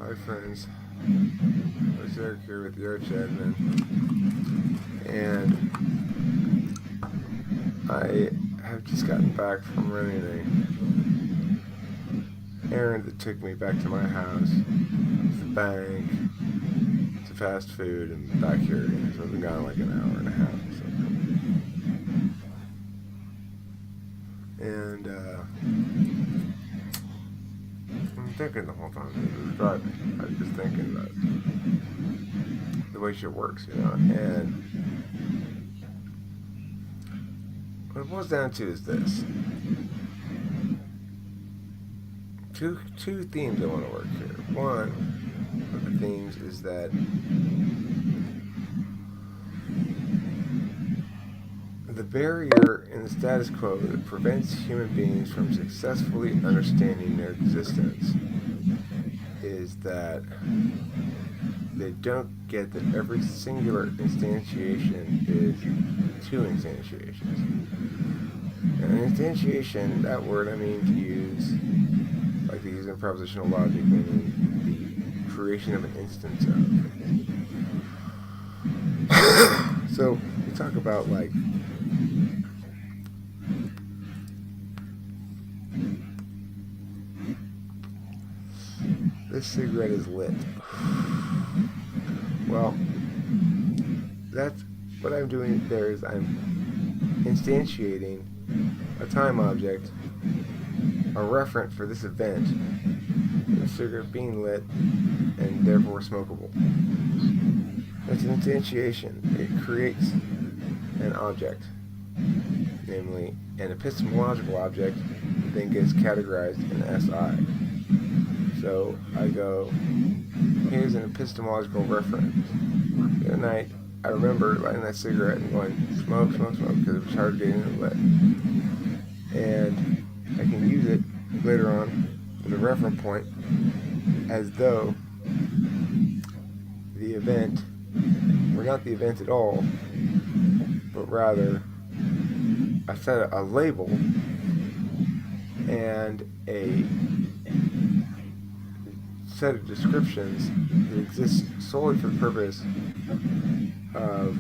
Hi friends, it's Eric here with the Arch Admin, and I have just gotten back from running an errand that took me back to my house, to the bank, to fast food, and back here again. So I've been gone like an hour and a half or something. And I'm thinking the whole time I was driving. I was just thinking about the way shit works, and what it boils down to is this. Two themes I want to work here. One of the themes is that the barrier in the status quo that prevents human beings from successfully understanding their existence is that they don't get that every singular instantiation is two instantiations. And instantiation, that word I mean to use, like they use in propositional logic, meaning the creation of an instance of. So we talk about like this cigarette is lit. Well, that's what I'm doing there is I'm instantiating a time object, a referent for this event, the cigarette being lit and therefore smokable. It's an instantiation. It creates an object, namely an epistemological object, then gets categorized in SI. So I go, here's an epistemological reference. The other night, I remember lighting that cigarette and going, smoke, smoke, smoke, because it was hard getting it lit. And I can use it later on as a reference point as though the event were not the event at all, but rather I set a label and a set of descriptions that exist solely for the purpose of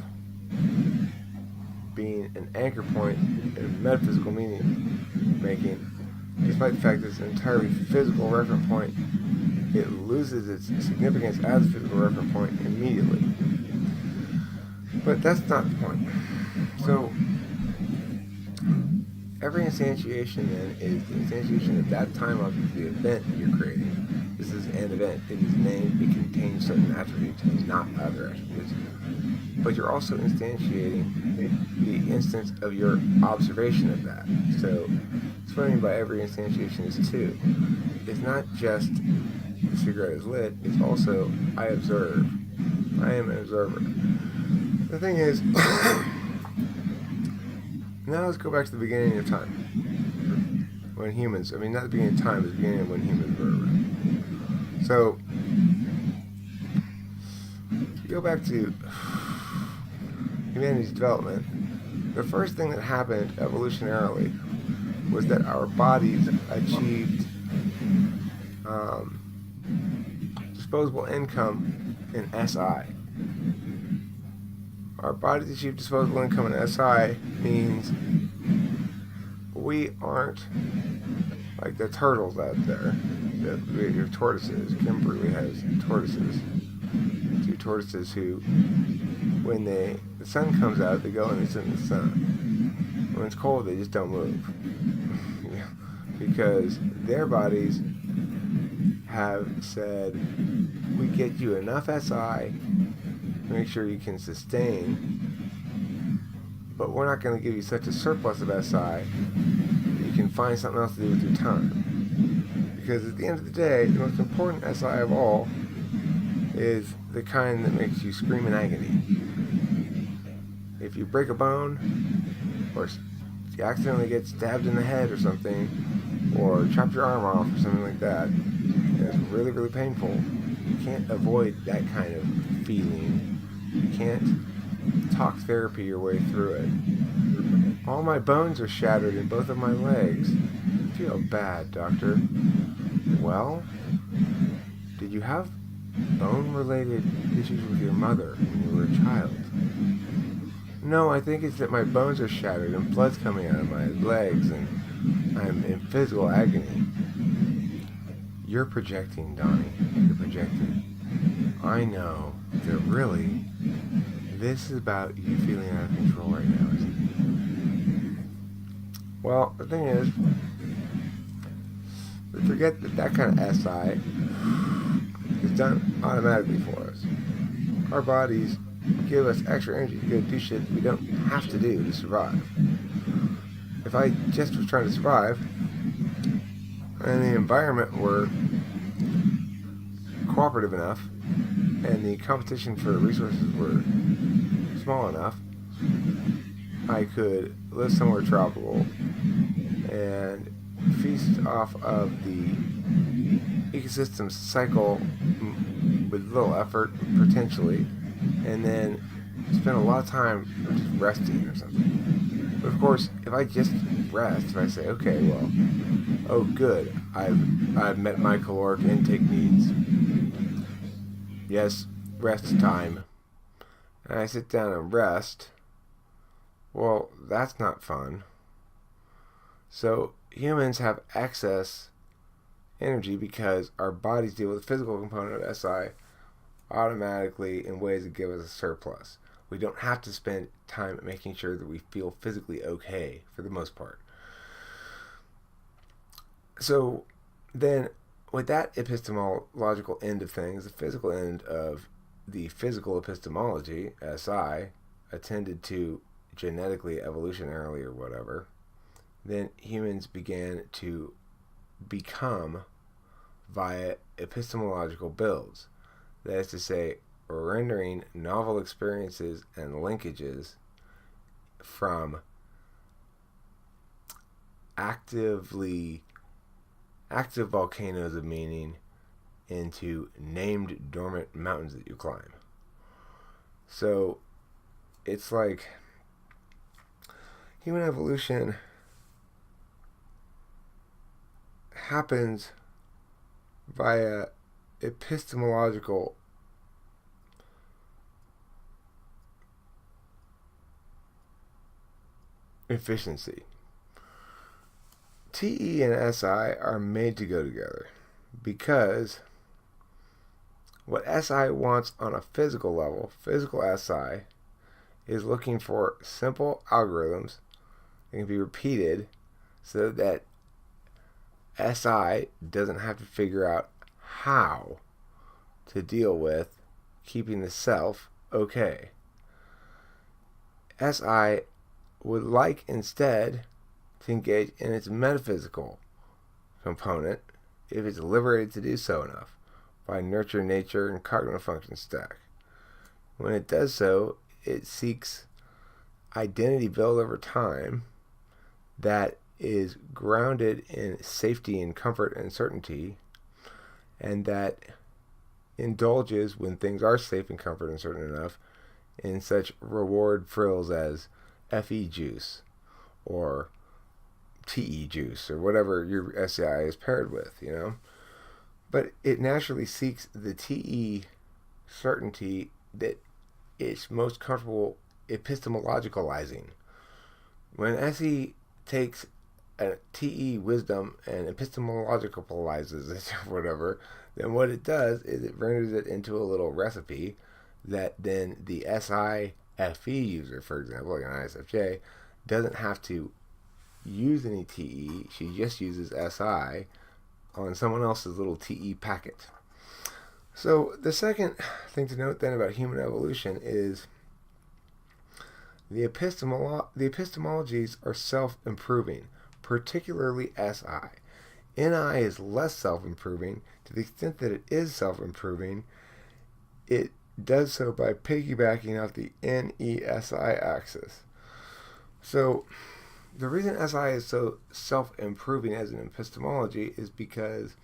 being an anchor point in metaphysical meaning making. Despite the fact that it's an entirely physical reference point, it loses its significance as a physical reference point immediately. But that's not the point. So every instantiation then is the instantiation of that time object, the event that you're creating. This is an event. It is named. It contains certain attributes and not other attributes. But you're also instantiating the instance of your observation of that. So it's what I mean by every instantiation is two. It's not just the cigarette is lit. It's also I observe. I am an observer. The thing is, now let's go back to the beginning of time. When humans, not the beginning of time, but the beginning of when humans were around. So, if you go back to humanity's development, the first thing that happened evolutionarily was that our bodies achieved disposable income in SI. Our bodies achieve disposable income in SI means we aren't like the turtles out there. Your tortoises. Kimberly has tortoises. Two tortoises who, when the sun comes out, they go and they sit in the sun. When it's cold, they just don't move. Because their bodies have said, we get you enough SI to make sure you can sustain, but we're not going to give you such a surplus of SI that you can find something else to do with your time. Because at the end of the day, the most important SI of all is the kind that makes you scream in agony. If you break a bone, or you accidentally get stabbed in the head or something, or chop your arm off or something like that, and it's really, really painful, you can't avoid that kind of feeling. You can't talk therapy your way through it. All my bones are shattered in both of my legs. I feel bad, doctor. Well, did you have bone-related issues with your mother when you were a child? No, I think it's that my bones are shattered and blood's coming out of my legs and I'm in physical agony. You're projecting, Donnie. You're projecting. I know that really, this is about you feeling out of control right now, isn't it? Well, the thing is, forget that kind of SI is done automatically for us. Our bodies give us extra energy to go do shit we don't have to do to survive. If I just was trying to survive, and the environment were cooperative enough, and the competition for resources were small enough, I could live somewhere tropical and feast off of the ecosystem cycle with little effort, potentially, and then spend a lot of time just resting or something. But of course, if I just rest, if I say, okay, well, oh good, I've met my caloric intake needs. Yes, rest time. And I sit down and rest. Well, that's not fun. So humans have excess energy because our bodies deal with the physical component of SI automatically in ways that give us a surplus. We don't have to spend time making sure that we feel physically okay for the most part. So then, with that epistemological end of things, the physical end of the physical epistemology, SI, attended to genetically, evolutionarily, or whatever, then humans began to become via epistemological builds. That is to say, rendering novel experiences and linkages from active volcanoes of meaning into named dormant mountains that you climb. So it's like human evolution happens via epistemological efficiency. TE and SI are made to go together because what SI wants on a physical level, physical SI, is looking for simple algorithms that can be repeated so that SI doesn't have to figure out how to deal with keeping the self okay. SI would like instead to engage in its metaphysical component if it's liberated to do so enough by nurture, nature, and cognitive function stack. When it does so, it seeks identity build over time that is grounded in safety and comfort and certainty, and that indulges, when things are safe and comfort and certain enough, in such reward frills as FE juice or TE juice or whatever your SCI is paired with, you know. But it naturally seeks the TE certainty that it's most comfortable epistemologicalizing. When SE takes a TE wisdom and epistemologicalizes it or whatever, then what it does is it renders it into a little recipe that then the SI FE user, for example, like an ISFJ, doesn't have to use any TE. She just uses SI on someone else's little TE packet. So the second thing to note then about human evolution is the epistemologies are self-improving, particularly SI. NI is less self-improving. To the extent that it is self-improving, it does so by piggybacking off the NESI axis. So the reason SI is so self-improving as an epistemology is because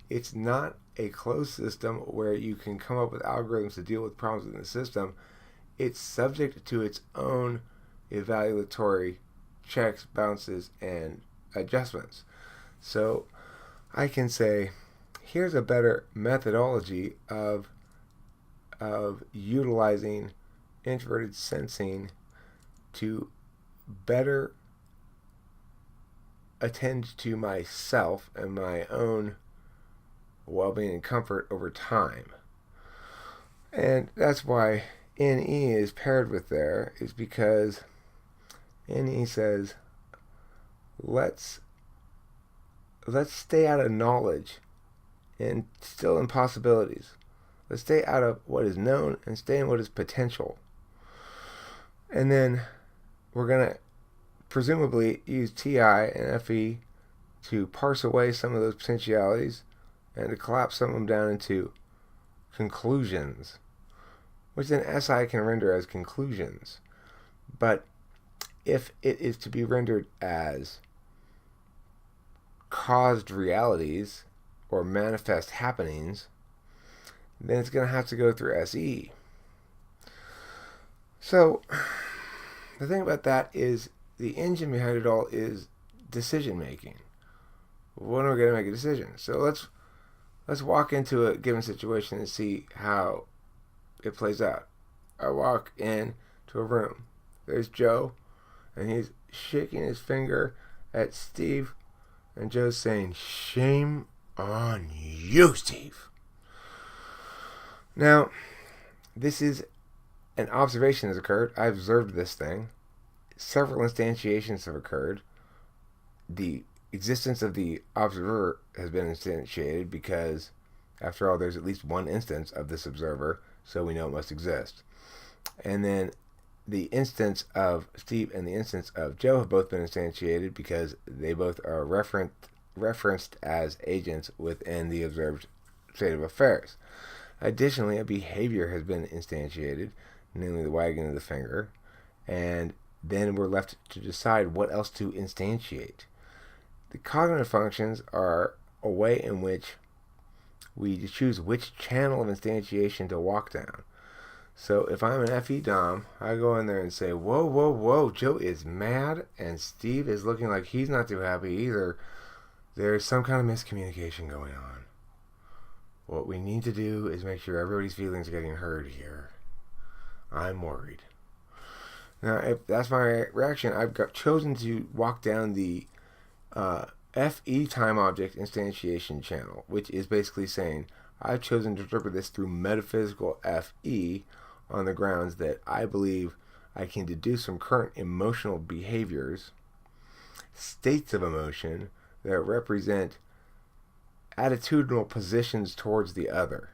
it's not a closed system where you can come up with algorithms to deal with problems in the system. It's subject to its own evaluatory checks, bounces, and adjustments. So I can say here's a better methodology of utilizing introverted sensing to better attend to myself and my own well-being and comfort over time. And that's why NE is paired with there, is because NE says, let's stay out of knowledge and still in possibilities. Let's stay out of what is known and stay in what is potential. And then we're going to presumably use TI and FE to parse away some of those potentialities and to collapse some of them down into conclusions, which then SI can render as conclusions. But if it is to be rendered as caused realities or manifest happenings, then it's going to have to go through SE. So the thing about that is the engine behind it all is decision making. When are we going to make a decision? So let's walk into a given situation and see how it plays out. I walk in to a room. There's Joe, and he's shaking his finger at Steve, and Joe's saying, "Shame on you, Steve." Now, this is an observation has occurred. I've observed this thing. Several instantiations have occurred. The existence of the observer has been instantiated because, after all, there's at least one instance of this observer, so we know it must exist. And then the instance of Steve and the instance of Joe have both been instantiated because they both are referenced as agents within the observed state of affairs. Additionally, a behavior has been instantiated, namely the wagging of the finger, and then we're left to decide what else to instantiate. The cognitive functions are a way in which we choose which channel of instantiation to walk down. So if I'm an FE Dom, I go in there and say, whoa, whoa, whoa, Joe is mad and Steve is looking like he's not too happy either. There's some kind of miscommunication going on. What we need to do is make sure everybody's feelings are getting heard here. I'm worried. Now, if that's my reaction, I've chosen to walk down the FE time object instantiation channel, which is basically saying I've chosen to interpret this through metaphysical FE on the grounds that I believe I can deduce from current emotional behaviors states of emotion that represent attitudinal positions towards the other,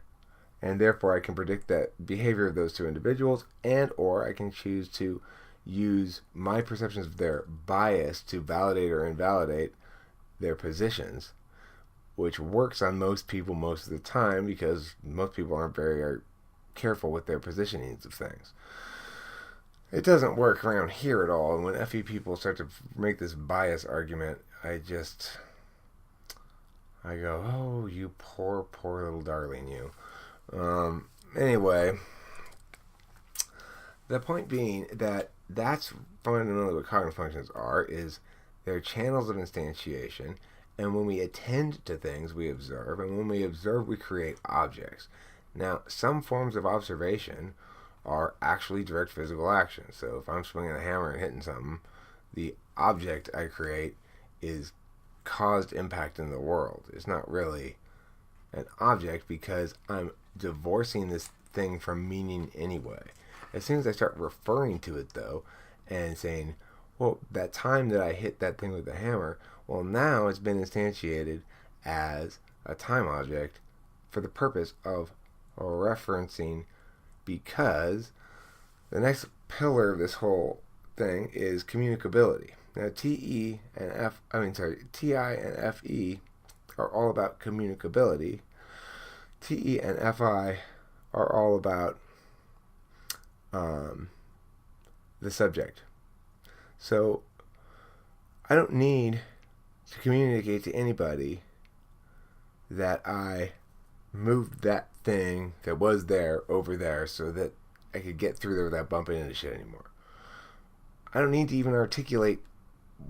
and therefore I can predict that behavior of those two individuals, and or I can choose to use my perceptions of their bias to validate or invalidate their positions, which works on most people most of the time because most people aren't very careful with their positionings of things. It doesn't work around here at all, and when FE people start to make this bias argument, I go, oh, you poor little darling, you. Anyway, the point being that that's fundamentally what cognitive functions are, is they're channels of instantiation, and when we attend to things, we observe, and when we observe, we create objects. Now, some forms of observation are actually direct physical action. So if I'm swinging a hammer and hitting something, the object I create is caused impact in the world. It's not really an object because I'm divorcing this thing from meaning anyway. As soon as I start referring to it, though, and saying, well, that time that I hit that thing with the hammer, well, now it's been instantiated as a time object for the purpose of referencing, because the next pillar of this whole thing is communicability. Now, TI and FE are all about communicability. TE and FI are all about the subject. So I don't need to communicate to anybody that I moved that thing that was there over there so that I could get through there without bumping into shit anymore. I don't need to even articulate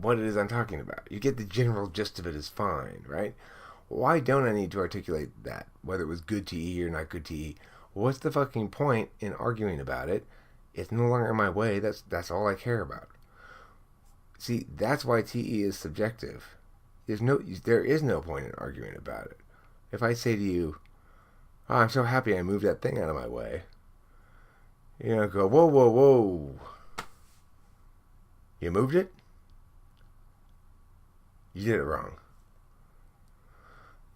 what it is I'm talking about. You get the general gist of it is fine, right? why don't I need to articulate that, whether it was good TE or not good TE? What's the fucking point in arguing about it? It's no longer in my way. That's all I care about. See, that's why TE is subjective. There is no point in arguing about it. If I say to you, oh, I'm so happy I moved that thing out of my way, go, whoa, whoa, whoa. You moved it? You did it wrong.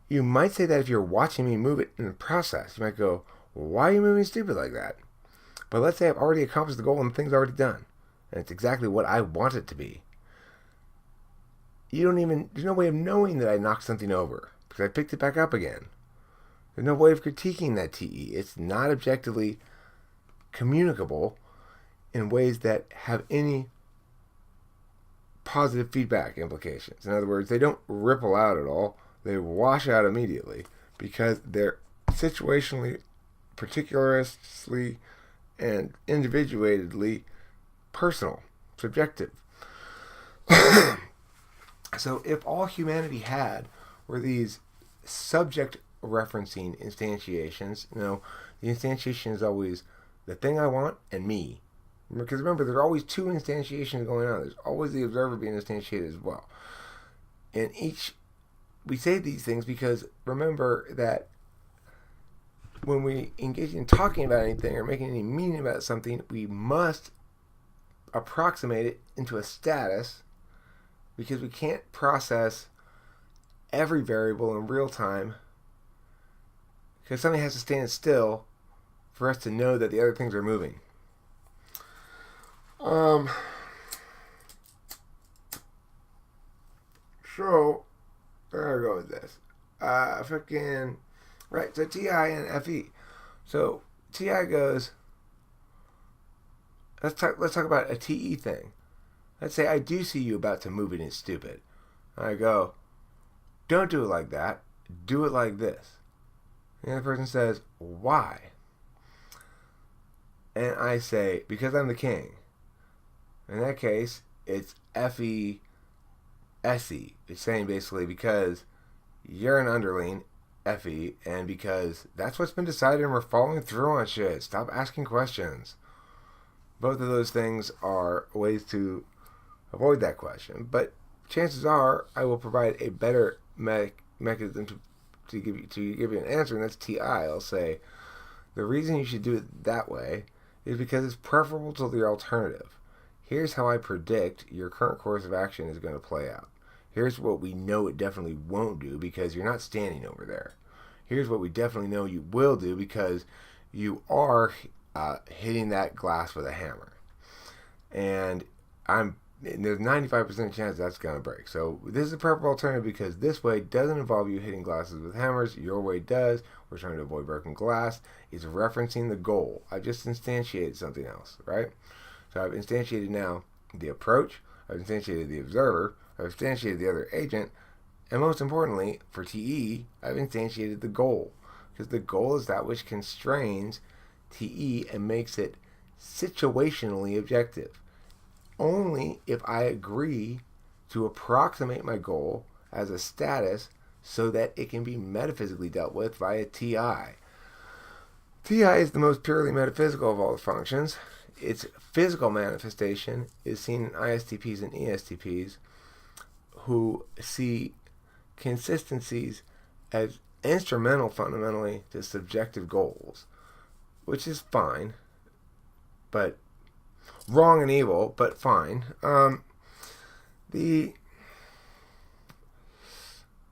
You might say that if you're watching me move it in the process. You might go, why are you moving stupid like that? But let's say I've already accomplished the goal and the thing's already done. And it's exactly what I want it to be. There's no way of knowing that I knocked something over because I picked it back up again. There's no way of critiquing that TE. It's not objectively communicable in ways that have any positive feedback implications. In other words, they don't ripple out at all. They wash out immediately because they're situationally, particularly, and individuatedly personal, subjective. So if all humanity had were these subject referencing instantiations, the instantiation is always the thing I want and me. Because remember, there's always two instantiations going on. There's always the observer being instantiated as well. And we say these things because remember that when we engage in talking about anything or making any meaning about something, we must approximate it into a status because we can't process every variable in real time because something has to stand still for us to know that the other things are moving. So where do I go with this? Right, so TI and FE. So TI goes, let's talk about a TE thing. Let's say I do see you about to move it in stupid. I go, don't do it like that. Do it like this. And the person says, why? And I say, because I'm the king. In that case, it's FE SE. It's saying basically because you're an underling, FE, and because that's what's been decided and we're following through on shit. Stop asking questions. Both of those things are ways to avoid that question. But chances are I will provide a better mechanism to give you an answer, and that's TI. I'll say the reason you should do it that way is because it's preferable to the alternative. Here's how I predict your current course of action is going to play out. Here's what we know it definitely won't do because you're not standing over there. Here's what we definitely know you will do because you are hitting that glass with a hammer. And there's 95% chance that's going to break. So this is a preferable alternative because this way doesn't involve you hitting glasses with hammers. Your way does. We're trying to avoid broken glass. It's referencing the goal. I just instantiated something else, right? So I've instantiated now the approach. I've instantiated the observer. I've instantiated the other agent. And most importantly, for TE, I've instantiated the goal. Because the goal is that which constrains TE and makes it situationally objective. Only if I agree to approximate my goal as a status so that it can be metaphysically dealt with via TI. TI is the most purely metaphysical of all the functions. Its physical manifestation is seen in ISTPs and ESTPs who see consistencies as instrumental fundamentally to subjective goals, which is fine, but wrong and evil, but fine. The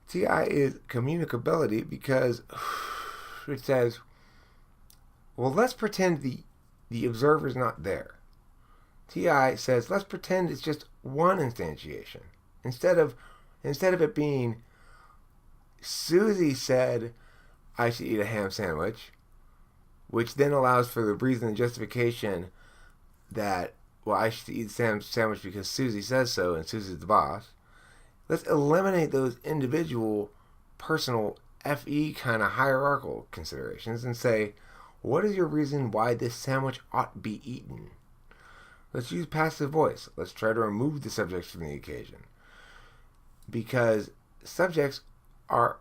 TI is communicability because it says, well, let's pretend the observer's not there. TI says, let's pretend it's just one instantiation. Instead of it being, Susie said I should eat a ham sandwich, which then allows for the reason and justification that, well, I should eat the sandwich because Susie says so and Susie's the boss. Let's eliminate those individual, personal, FE kind of hierarchical considerations and say, what is your reason why this sandwich ought to be eaten? Let's use passive voice. Let's try to remove the subjects from the occasion. Because subjects are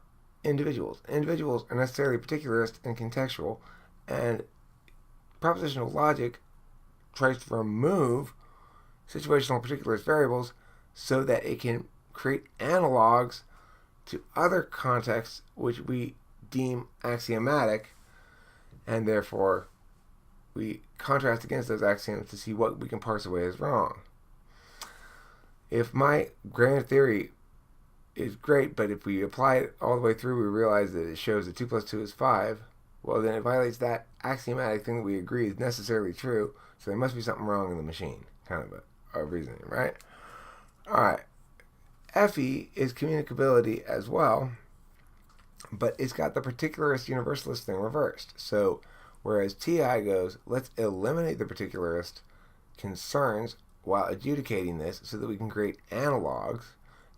individuals. Individuals are necessarily particularist and contextual, and propositional logic tries to remove situational particularist variables so that it can create analogs to other contexts which we deem axiomatic, and therefore we contrast against those axioms to see what we can parse away as wrong. If my grand theory is great, but if we apply it all the way through, we realize that it shows that 2 plus 2 is 5, well, then it violates that axiomatic thing that we agree is necessarily true, so there must be something wrong in the machine. Kind of a reasoning, right? All right. FE is communicability as well, but it's got the particularist universalist thing reversed. So whereas TI goes, let's eliminate the particularist concerns while adjudicating this so that we can create analogs,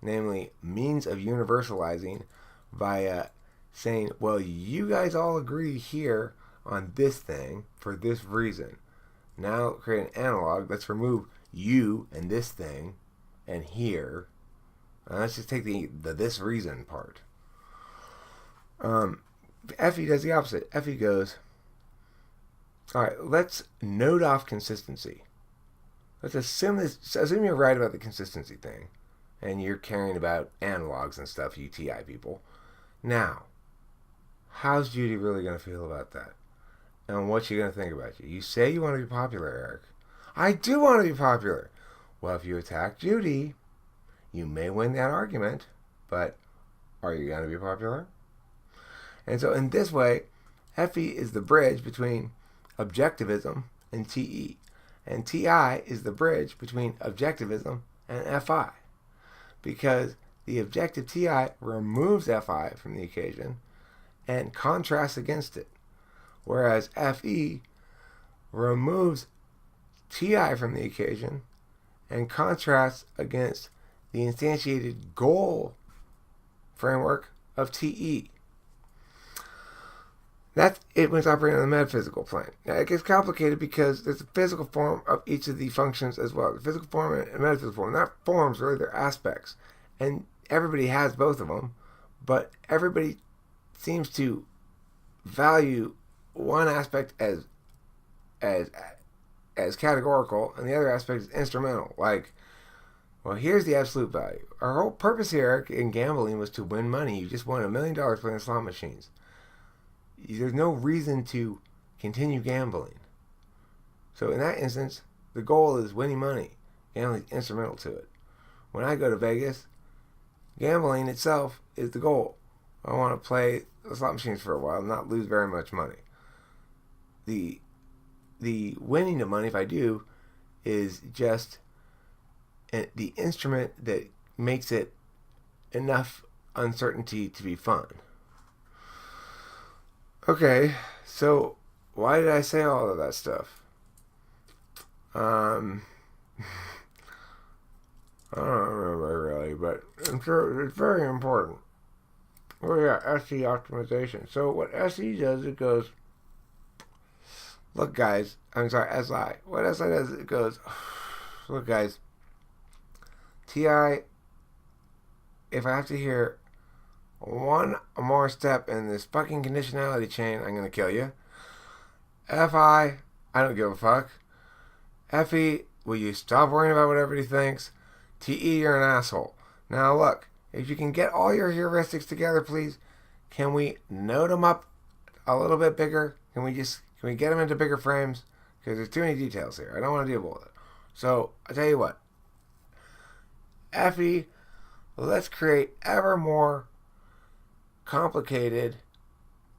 namely means of universalizing via saying, well, you guys all agree here on this thing for this reason. Now create an analog. Let's remove you and this thing and here. Let's just take the this reason part. FE does the opposite. FE goes, all right, let's note off consistency. Let's assume you're right about the consistency thing, and you're caring about analogs and stuff, you TI people. Now, how's Judy really going to feel about that? And what's she going to think about you? You say you want to be popular, Eric. I do want to be popular. Well, if you attack Judy, you may win that argument, but are you going to be popular? And so in this way, FE is the bridge between objectivism and TE. And TI is the bridge between objectivism and FI. Because the objective TI removes FI from the equation and contrasts against it. Whereas FE removes TI from the equation and contrasts against the instantiated goal framework of TE. That's it when it's operating on the metaphysical plane. Now, it gets complicated because there's a physical form of each of the functions as well. The physical form and the metaphysical form. That forms really their aspects. And everybody has both of them, but everybody seems to value one aspect as categorical and the other aspect is instrumental. Like, well, here's the absolute value. Our whole purpose here in gambling was to win money. You just won $1 million playing slot machines. There's no reason to continue gambling. So in that instance, the goal is winning money. Gambling is instrumental to it. When I go to Vegas, gambling itself is the goal. I want to play the slot machines for a while and not lose very much money. The winning of money, if I do, is just the instrument that makes it enough uncertainty to be fun. Okay, so why did I say all of that stuff? I don't remember really, but I'm sure it's very important. Oh yeah, SE optimization. So what SE does, it goes, look guys, I'm sorry, SI. What SI does, it goes, look guys, TI, if I have to hear one more step in this fucking conditionality chain, I'm gonna kill you. FI, I don't give a fuck. FE, will you stop worrying about what everybody thinks? TE, you're an asshole. Now look, if you can get all your heuristics together, please, can we note them up a little bit bigger? Can we get them into bigger frames? Because there's too many details here. I don't want to deal with it. So, I'll tell you what. FE, let's create ever more complicated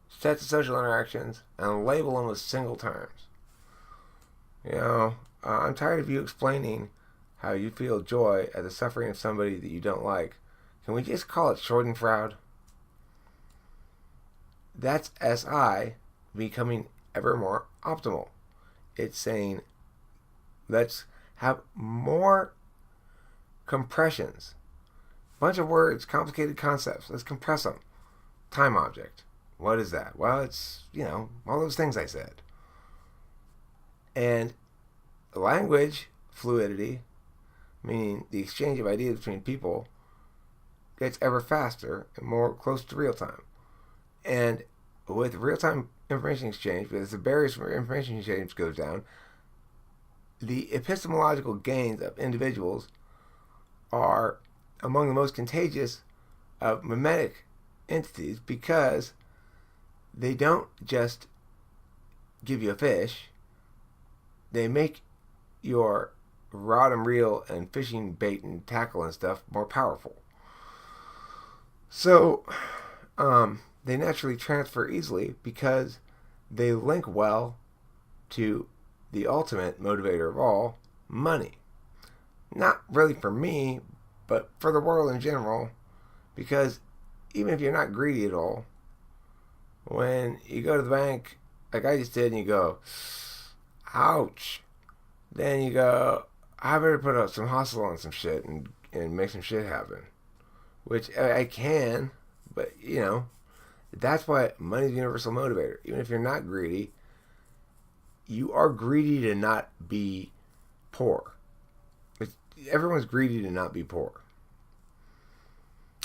sets of social interactions and label them with single terms. You know, I'm tired of you explaining how you feel joy at the suffering of somebody that you don't like. Can we just call it Schadenfreude? That's SI becoming ever more optimal. It's saying, let's have more compressions. Bunch of words, complicated concepts. Let's compress them. Time object. What is that? Well, it's, all those things I said. And language fluidity, meaning the exchange of ideas between people, gets ever faster and more close to real time. And with real-time information exchange, as the barriers for information exchange goes down, the epistemological gains of individuals are among the most contagious of mimetic entities, because they don't just give you a fish, they make your rod and reel and fishing bait and tackle and stuff more powerful. So they naturally transfer easily because they link well to the ultimate motivator of all, money. Not really for me, but for the world in general, because even if you're not greedy at all, when you go to the bank, like I just did, and you go, ouch, then you go, I better put up some hustle on some shit and make some shit happen. Which I can, but that's why money's a universal motivator. Even if you're not greedy, you are greedy to not be poor. Everyone's greedy to not be poor.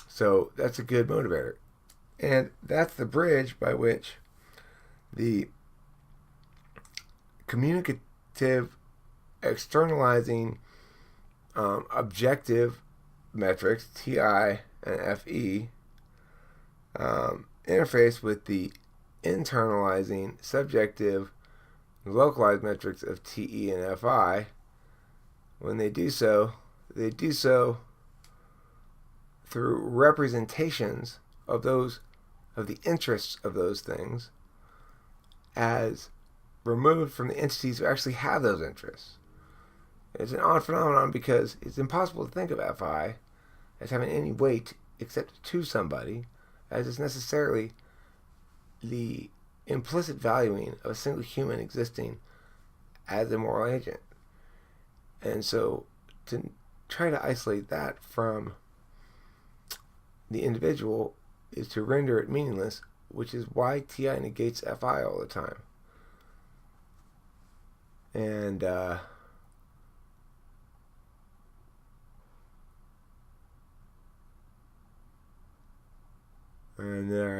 So that's a good motivator. And that's the bridge by which the communicative, externalizing, objective metrics, TI and FE, interface with the internalizing, subjective, localized metrics of TE and FI. When they do so through representations of the interests of those things as removed from the entities who actually have those interests. It's an odd phenomenon because it's impossible to think of FI as having any weight except to somebody, as it's necessarily the implicit valuing of a single human existing as a moral agent. And so to try to isolate that from the individual is to render it meaningless, which is why TI negates FI all the time. And there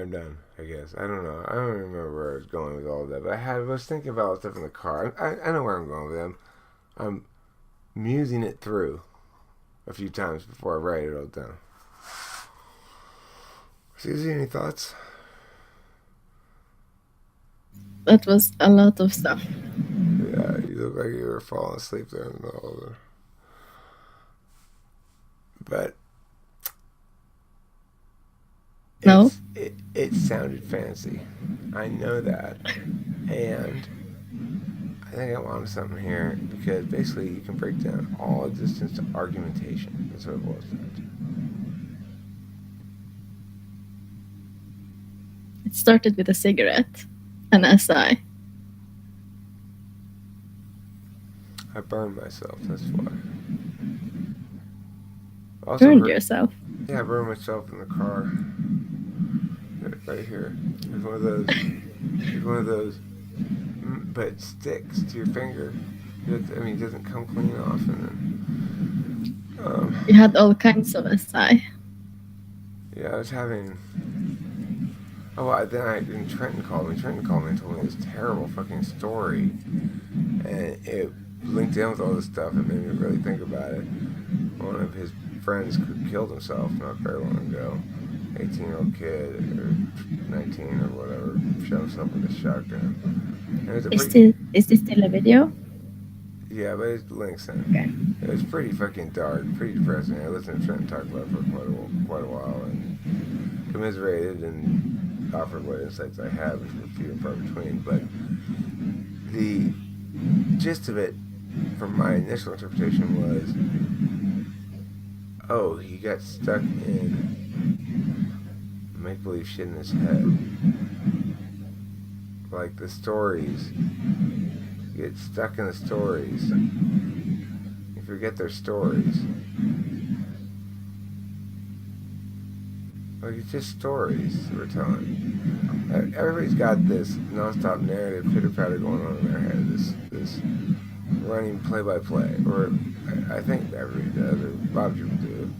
I'm done, I guess. I don't know. I don't remember where I was going with all of that, but I was thinking about stuff in the car. I know where I'm going with them. I'm musing it through a few times before I write it all down. Susie, any thoughts? That was a lot of stuff. Yeah, you look like you were falling asleep there in the middle of it. But No. It sounded fancy. I know that. And I think I'm onto something here, because basically you can break down all existence to argumentation. That's what it boils down to. It started with a cigarette, an SI. I burned myself, that's why. Also Burned yourself? Yeah, I burned myself in the car. Right here. It's one of those, but it sticks to your finger. It doesn't come clean off. And then, you had all kinds of SI. Yeah, I was having. Then Trenton called me. Trenton called me and told me this terrible fucking story, and it linked in with all this stuff. It made me really think about it. One of his friends killed himself not very long ago. 18-year-old kid or 19 or whatever shot himself with a shotgun. Is this still a video? Yeah, but it links in. Okay. It was pretty fucking dark, pretty depressing. I listened to Trenton talk about it for quite a while and commiserated and offered what insights I had, which were few and far between. But the gist of it, from my initial interpretation, was, he got stuck in make-believe shit in his head. Like the stories. You get stuck in the stories. You forget their stories. Like, it's just stories we're telling. Everybody's got this non-stop narrative pitter-patter going on in their head. This running play-by-play. Or I think everybody does, or a lot of people do.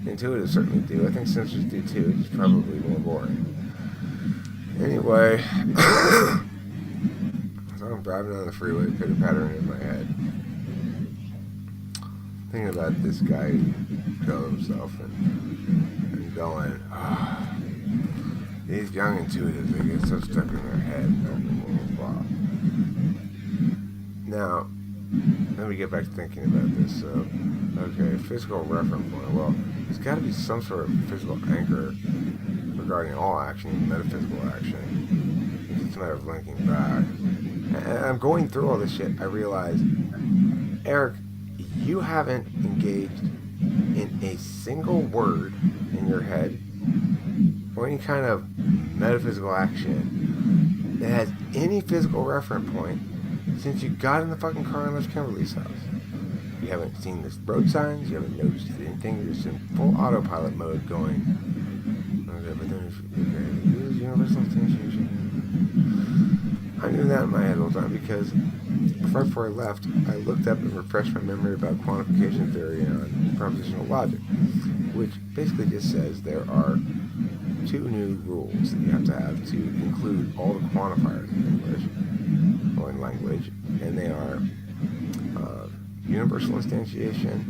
Intuitives certainly do. I think sensors do too. It's probably more boring. Anyway, so I'm driving on the freeway, pitter pattering in my head, thinking about this guy who killed himself and going, these young intuitives, they get so stuck in their head, blah, blah, blah. Now, let me get back to thinking about this. So, okay, physical reference point. Well, there's got to be some sort of physical anchor regarding all action, even metaphysical action. It's just a matter of linking back. And I'm going through all this shit. I realize, Eric, you haven't engaged in a single word in your head or any kind of metaphysical action that has any physical reference point since you got in the fucking car and left Kimberly's house. You haven't seen the road signs, you haven't noticed anything, you're just in full autopilot mode going, okay, but then okay, use universal instantiation. I knew that in my head all the time because right before I left, I looked up and refreshed my memory about quantification theory on propositional logic, which basically just says there are two new rules that you have to include all the quantifiers in English, or in language, and they are universal instantiation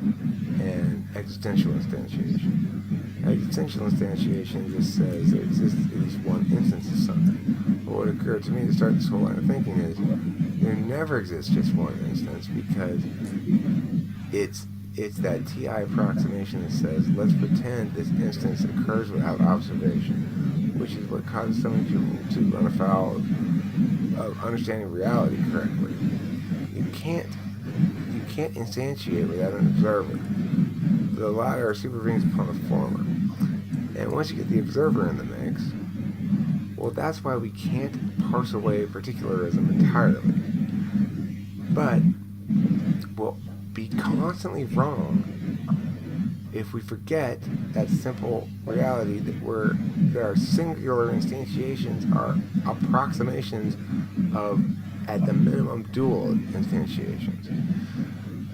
and existential instantiation. Existential instantiation just says there exists at least one instance of something. But what occurred to me to start this whole line of thinking is there never exists just one instance because it's that TI approximation that says let's pretend this instance occurs without observation, which is what causes so many people to run afoul of understanding reality correctly. You can't instantiate without an observer. The latter supervenes upon the former. And once you get the observer in the mix, well, that's why we can't parse away particularism entirely. But we'll be constantly wrong if we forget that simple reality that our singular instantiations are approximations of, at the minimum, dual instantiations.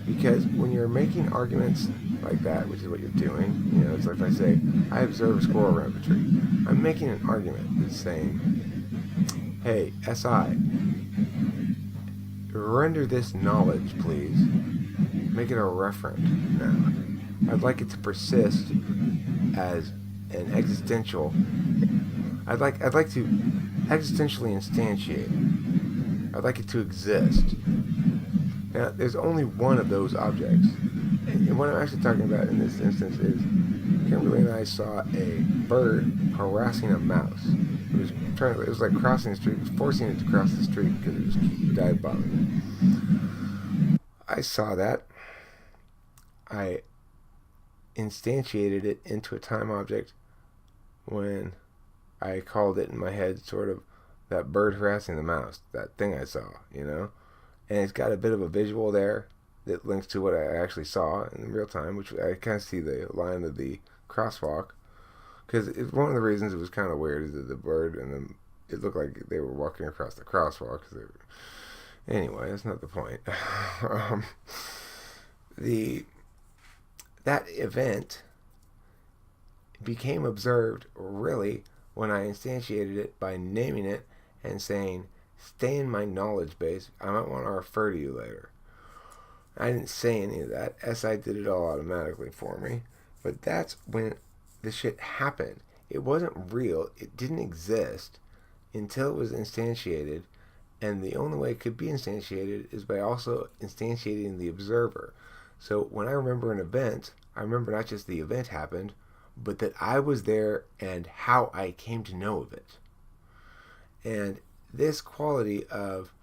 Because when you're making arguments like that, which is what you're doing, it's like if I say, I observe a squirrel around a tree. I'm making an argument that's saying, hey, SI, render this knowledge, please. Make it a referent now. I'd like it to persist as an existential. I'd like to existentially instantiate. I'd like it to exist. Now, there's only one of those objects. And what I'm actually talking about in this instance is Kimberly and I saw a bird harassing a mouse. It was like crossing the street, forcing it to cross the street because it just died bothering it. I saw that. I instantiated it into a time object when I called it in my head sort of that bird harassing the mouse, that thing I saw, And it's got a bit of a visual there that links to what I actually saw in real time, which I kind of see the line of the crosswalk. Because one of the reasons it was kind of weird is that the bird and it looked like they were walking across the crosswalk. Anyway, that's not the point. That event became observed really when I instantiated it by naming it and saying, stay in my knowledge base. I might want to refer to you later. I didn't say any of that. SI did it all automatically for me. But that's when the shit happened. It wasn't real. It didn't exist until it was instantiated. And the only way it could be instantiated is by also instantiating the observer. So when I remember an event, I remember not just the event happened, but that I was there and how I came to know of it. And this quality of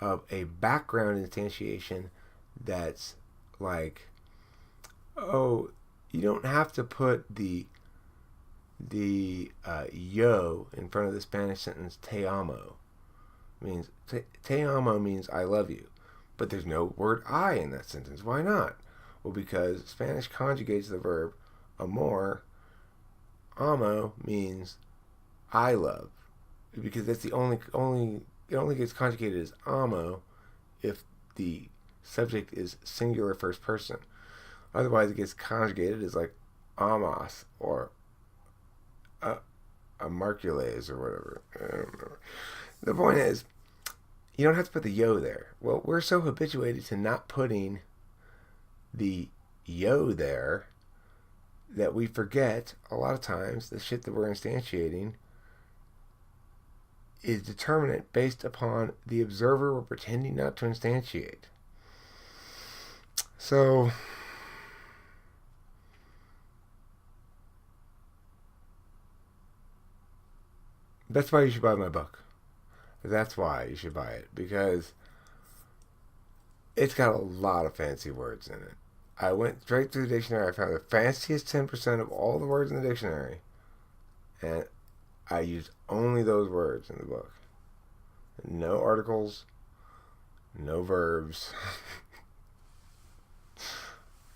a background instantiation that's like, oh, you don't have to put the yo in front of the Spanish sentence te amo. Means te amo means I love you, but there's no word I in that sentence. Why not? Well, because Spanish conjugates the verb amor. Amo means I love, because that's the only it only gets conjugated as amo if the subject is singular first person. Otherwise, it gets conjugated as like amas or a Marculase or whatever. I don't remember. The point is, you don't have to put the yo there. Well, we're so habituated to not putting the yo there that we forget a lot of times the shit that we're instantiating is determinate based upon the observer we're pretending not to instantiate. So, that's why you should buy my book. That's why you should buy it, because it's got a lot of fancy words in it. I went straight through the dictionary. I found the fanciest 10% of all the words in the dictionary, and I used only those words in the book. No articles, no verbs.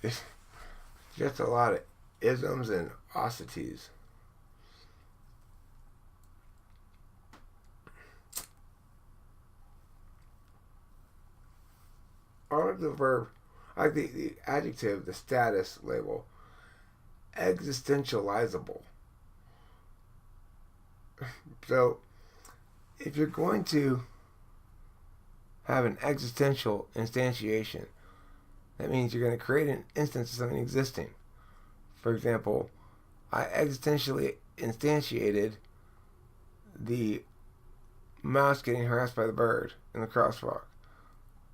It's just a lot of isms and osities. I like the verb, I like the adjective, the status label, existentializable. So, if you're going to have an existential instantiation, that means you're going to create an instance of something existing. For example, I existentially instantiated the mouse getting harassed by the bird in the crosswalk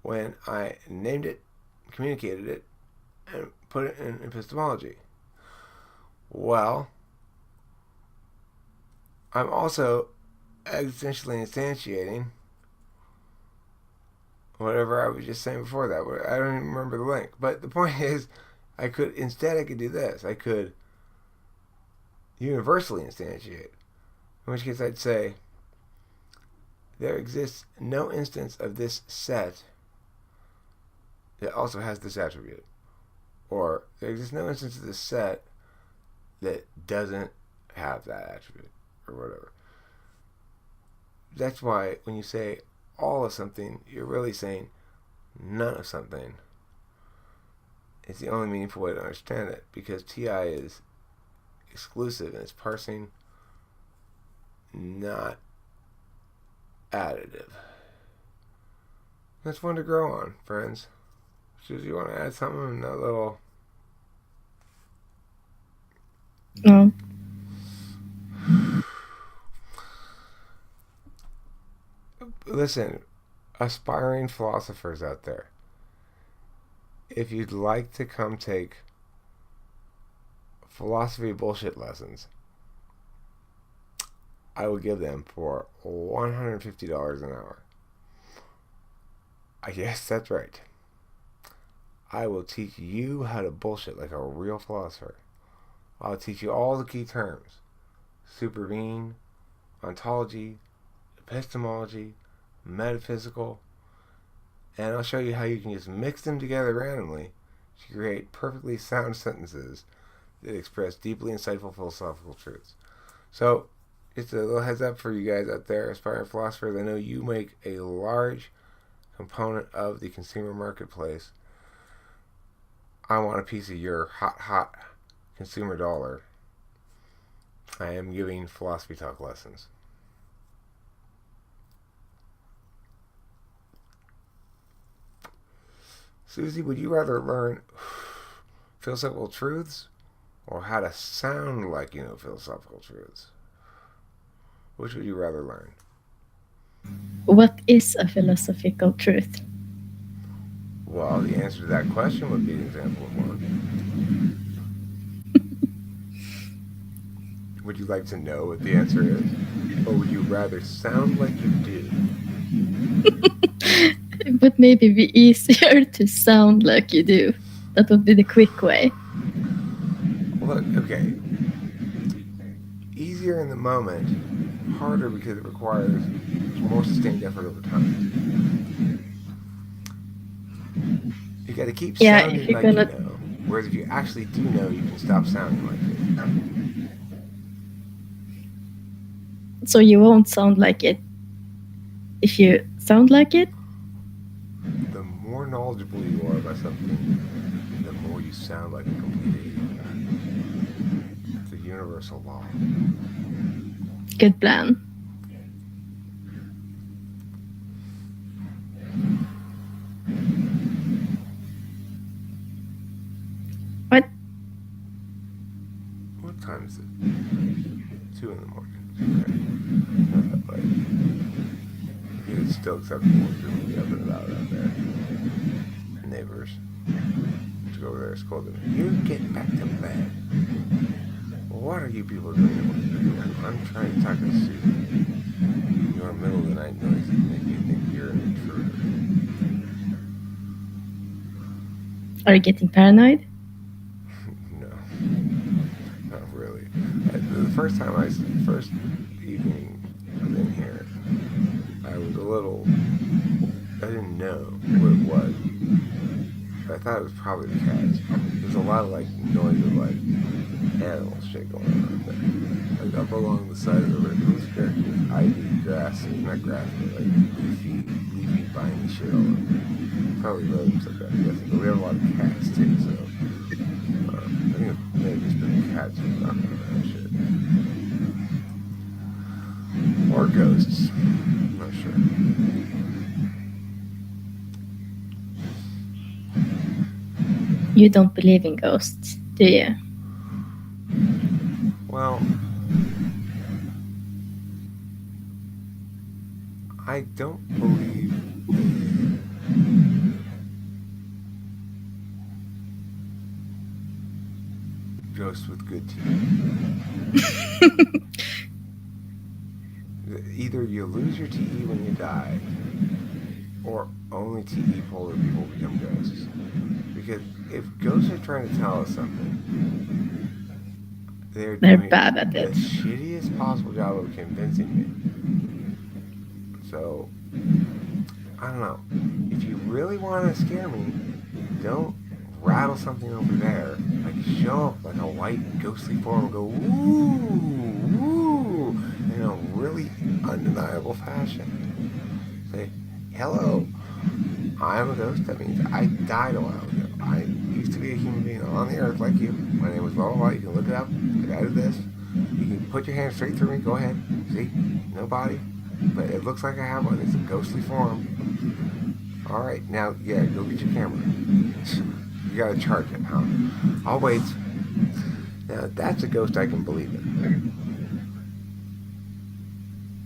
when I named it, communicated it, and put it in epistemology. Well, I'm also existentially instantiating whatever I was just saying before that. I don't even remember the link. But the point is, I could do this. I could universally instantiate. In which case I'd say, there exists no instance of this set that also has this attribute. Or there exists no instance of this set that doesn't have that attribute. Or whatever. That's why when you say all of something, you're really saying none of something. It's the only meaningful way to understand it, because TI is exclusive and it's parsing, not additive. That's one to grow on, friends. Susie, you want to add something in that little... No. Listen, aspiring philosophers out there, if you'd like to come take philosophy bullshit lessons, I will give them for $150 an hour. Yes, that's right. I will teach you how to bullshit like a real philosopher. I'll teach you all the key terms: supervene, ontology, epistemology, metaphysical, and I'll show you how you can just mix them together randomly to create perfectly sound sentences that express deeply insightful philosophical truths. So, just a little heads up for you guys out there, aspiring philosophers. I know you make a large component of the consumer marketplace. I want a piece of your hot consumer dollar. I am giving philosophy talk lessons. Susie, would you rather learn philosophical truths or how to sound like you know philosophical truths? Which would you rather learn? What is a philosophical truth? Well, the answer to that question would be an example of one. Would you like to know what the answer is? Or would you rather sound like you do? It would maybe be easier to sound like you do. That would be the quick way. Look, okay. Easier in the moment, harder because it requires more sustained effort over time. You gotta keep sounding like you know. Whereas if you actually do know, you can stop sounding like it. So you won't sound like it if you sound like it? The more knowledgeable you are about something, the more you sound like a complete idiot. It's a universal law. Good plan. What? What time is it? 2 in the morning. Okay. Not that late. It's still acceptable to be up and about out there. Neighbors. To go over there and scold them. You get back to bed. What are you people doing? I'm trying to talk to Susie. Your middle of the night noises make you think you're an intruder. Are you getting paranoid? No, not really. The first evening I was in here, I was a little. I didn't know what it was. But I thought it was probably the cats. There's a lot of like noise of like animal shit going on there. Like up along the side of the river, it was very with ivy, grass, not grass, but like leafy, viney shit all over. Probably rodents like that, I'm guessing. But we have a lot of cats too, so I think it may have just been the cats who were knocking around shit. Or ghosts. I'm not sure. You don't believe in ghosts, do you? Well, I don't believe in ghosts with good teeth. Either you lose your TE when you die, or only TE polar people become ghosts. Because if ghosts are trying to tell us something, they're doing bad at the it. shittiest possible job of convincing me. So, I don't know. If you really want to scare me, don't rattle something over there. Like, show up like a white ghostly form and go, woo, woo, in a really undeniable fashion. Say, hello, I'm a ghost. That means I died a while ago. I used to be a human being on the earth like you. My name was blah, blah, blah. You can look it up. I did this. You can put your hand straight through me. Go ahead. See? No body. But it looks like I have one. It's a ghostly form. Alright, now, yeah, go get your camera. You gotta charge it, huh? I'll wait. Now, that's a ghost I can believe in.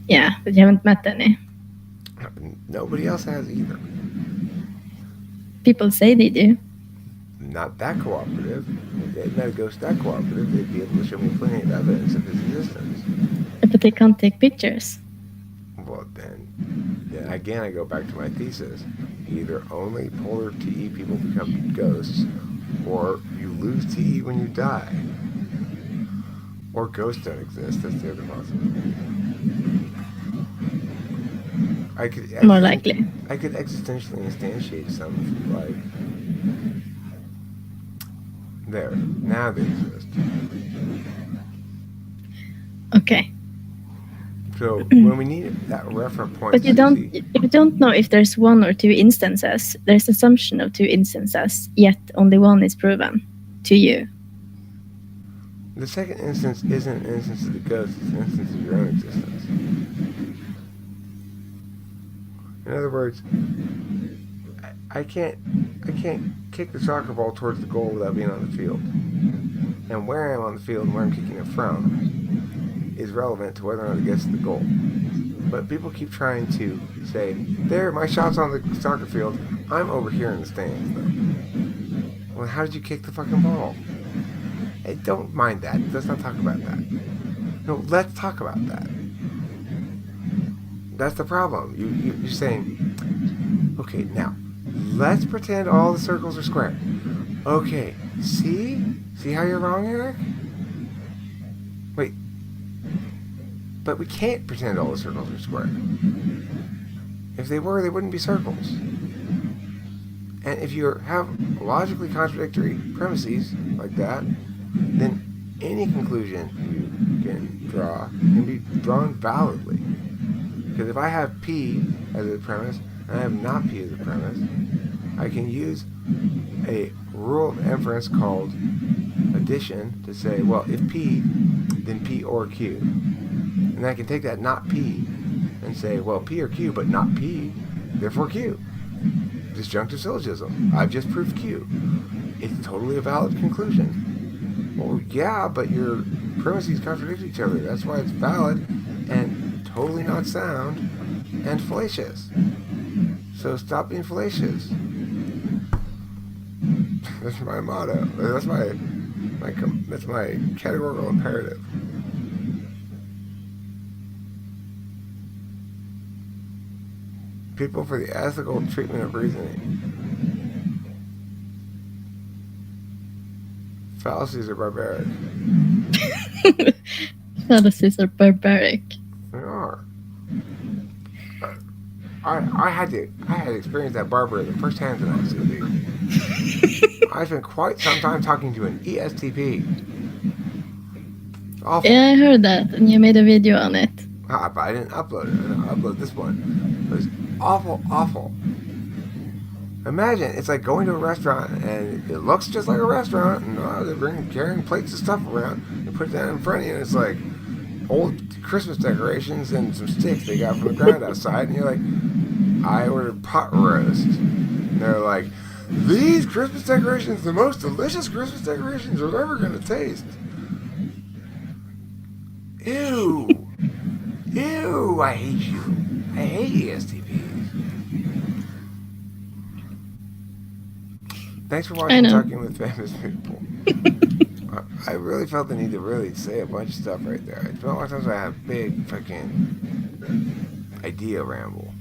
Yeah, but you haven't met any. Nobody else has either. People say they do. Not that cooperative. If they met a ghost that cooperative, they'd be able to show me plenty of evidence of his existence. But they can't take pictures. Well, then again, I go back to my thesis. Either only polar TE people become ghosts, or you lose TE when you die. Or ghosts don't exist. That's the other possibility. More likely. I could existentially instantiate something like, there, now they exist. Okay. So when we need that reference point, But you don't know if there's one or two instances. There's assumption of two instances, yet only one is proven to you. The second instance isn't an instance of the ghost, it's an instance of your own existence. In other words, I can't kick the soccer ball towards the goal without being on the field. And where I am on the field and where I'm kicking it from is relevant to whether or not it gets to the goal. But people keep trying to say, there, my shot's on the soccer field, I'm over here in the stands, though. Well, how did you kick the fucking ball? Hey, don't mind that. Let's not talk about that. No, let's talk about that. That's the problem. You're saying, okay, now, let's pretend all the circles are square. Okay, see? See how you're wrong, Eric? Wait. But we can't pretend all the circles are square. If they were, they wouldn't be circles. And if you have logically contradictory premises like that, then any conclusion you can draw can be drawn validly. Because if I have P as a premise, and I have not P as a premise, I can use a rule of inference called addition to say, well, if P, then P or Q. And And I can take that not P and say, well, P or Q, but not P, therefore Q. Disjunctive syllogism. I've just proved Q. It's totally a valid conclusion. Well, yeah, but your premises contradict each other. That's why it's valid and totally not sound and fallacious. So stop being fallacious. That's my motto. That's my categorical imperative. People for the ethical treatment of reasoning. Fallacies are barbaric. Fallacies are barbaric. They are. I had to experience that barbarism firsthand tonight, Susie. I spent quite some time talking to an ESTP. Awful. Yeah, I heard that, and you made a video on it. But I didn't upload it. I uploaded this one. It was awful, awful. Imagine, it's like going to a restaurant, and it looks just like a restaurant, and they're carrying plates of stuff around, and put it down in front of you, and it's like old Christmas decorations and some sticks they got from the ground outside, and you're like, I ordered pot roast. And they're like, these Christmas decorations, the most delicious Christmas decorations you're ever going to taste. Ew. Ew, I hate you. I hate ESTPs. Thanks for watching Talking with Famous People. I really felt the need to really say a bunch of stuff right there. It's been a long time since I had a big fucking idea ramble.